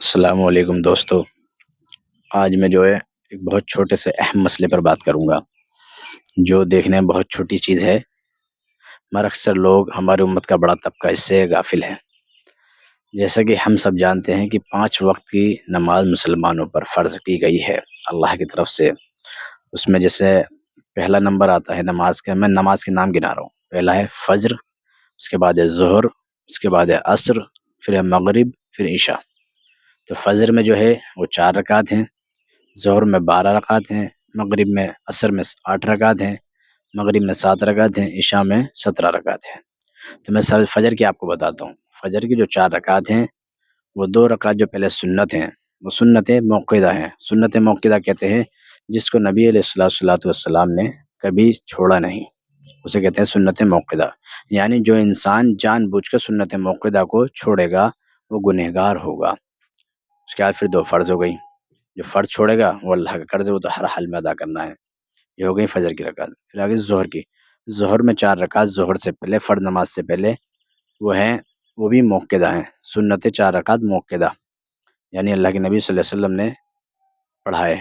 السلام علیکم دوستو، آج میں ایک بہت چھوٹے سے اہم مسئلے پر بات کروں گا جو دیکھنے میں بہت چھوٹی چیز ہے، مگر اکثر لوگ ہماری امت کا بڑا طبقہ اس سے غافل ہے۔ جیسا کہ ہم سب جانتے ہیں کہ 5 وقت کی نماز مسلمانوں پر فرض کی گئی ہے اللہ کی طرف سے۔ اس میں جیسے پہلا نمبر آتا ہے نماز کا، میں نماز کے نام گنا رہا ہوں۔ پہلا ہے فجر، اس کے بعد ہے ظہر، اس کے بعد ہے عصر، پھر ہے مغرب، پھر عشاء۔ تو فجر میں وہ 4 رکعت ہیں، ظہر میں 12 رکعت ہیں، مغرب میں عصر میں 8 رکعت ہیں، مغرب میں 7 رکعت ہیں، عشاء میں 17 رکعت ہیں۔ تو میں فجر کی آپ کو بتاتا ہوں۔ فجر کی جو 4 رکعت ہیں، وہ 2 رکعت جو پہلے سنت ہیں، وہ سنت موقدہ ہیں۔ سنت موقدہ کہتے ہیں جس کو نبی علیہ الصلوۃ والسلام نے کبھی چھوڑا نہیں، اسے کہتے ہیں سنت موقدہ۔ یعنی جو انسان جان بوجھ کر سنت موقدہ کو چھوڑے گا وہ گنہگار ہوگا۔ اس کے بعد پھر 2 فرض ہو گئی، جو فرض چھوڑے گا وہ اللہ کا قرض ہے، وہ تو ہر حال میں ادا کرنا ہے۔ یہ ہو گئی فجر کی رکعت۔ پھر آگے ظہر کی، ظہر میں 4 رکعت ظہر سے پہلے، فرض نماز سے پہلے، وہ بھی موقدہ ہیں، سنت 4 رکعت موقدہ، یعنی اللہ کے نبی صلی اللہ علیہ وسلم نے پڑھائے۔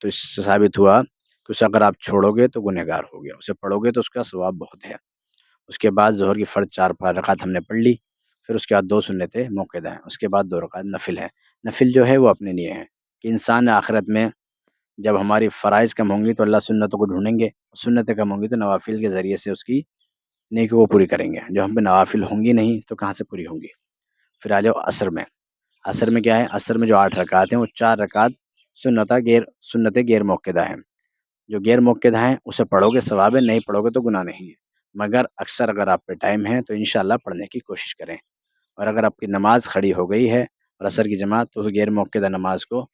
تو اس سے ثابت ہوا کہ اسے اگر آپ چھوڑو گے تو گنہگار ہو گیا، اسے پڑھو گے تو اس کا ثواب بہت ہے۔ اس کے بعد ظہر کی فرض 4 رکعت ہم نے پڑھ لی، پھر اس کے بعد 2 سنتیں موقدہ ہیں، اس کے بعد 2 رکعت نفل ہیں۔ نفل وہ اپنے لیے ہیں کہ انسان آخرت میں جب ہماری فرائض کم ہوں گی تو اللہ سنتوں کو ڈھونڈیں گے، سنتیں کم ہوں گی تو نوافل کے ذریعے سے اس کی نیکی کو پوری کریں گے۔ جو ہم پہ نوافل ہوں گی نہیں تو کہاں سے پوری ہوں گی۔ پھر آ جاؤ عصر میں۔ عصر میں کیا ہے؟ عصر میں جو 8 رکعت ہیں وہ 4 رکعت سنت غیر موقدہ ہیں۔ جو غیر موقدہ ہیں اسے پڑھو گے ثواب ہے، نہیں پڑھو گے تو گناہ نہیں ہے، مگر اکثر اگر آپ پہ ٹائم ہے تو انشاءاللہ پڑھنے کی کوشش کریں۔ اور اگر آپ کی نماز کھڑی ہو گئی ہے اور عصر کی جماعت، تو غیر موقدہ نماز کو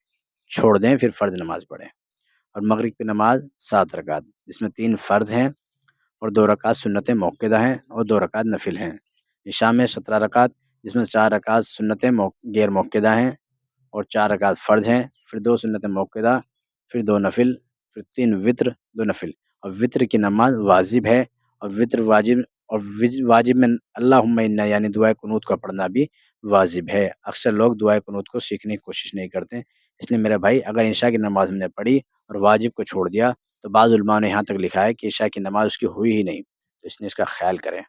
چھوڑ دیں، پھر فرض نماز پڑھیں۔ اور مغرب کی نماز 7 رکعت، جس میں 3 فرض ہیں اور 2 رکعت سنت موقدہ ہیں اور 2 رکعت نفل ہیں۔ عشاء میں 17 رکعت، جس میں 4 رکعت سنت غیر موقدہ ہیں اور 4 رکعت فرض ہیں، پھر 2 سنت موقدہ، پھر 2 نفل، پھر 3 وطر، 2 نفل۔ اور وطر کی نماز واجب ہے، اور وطر واجب میں اللہم انا یعنی دعائے قنوت کا پڑھنا بھی واجب ہے۔ اکثر لوگ دعائے قنوت کو سیکھنے کی کوشش نہیں کرتے، اس لیے میرے بھائی اگر عشاء کی نماز ہم نے پڑھی اور واجب کو چھوڑ دیا تو بعض علماء نے یہاں تک لکھا ہے کہ عشاء کی نماز اس کی ہوئی ہی نہیں، تو اس لیے اس کا خیال کریں۔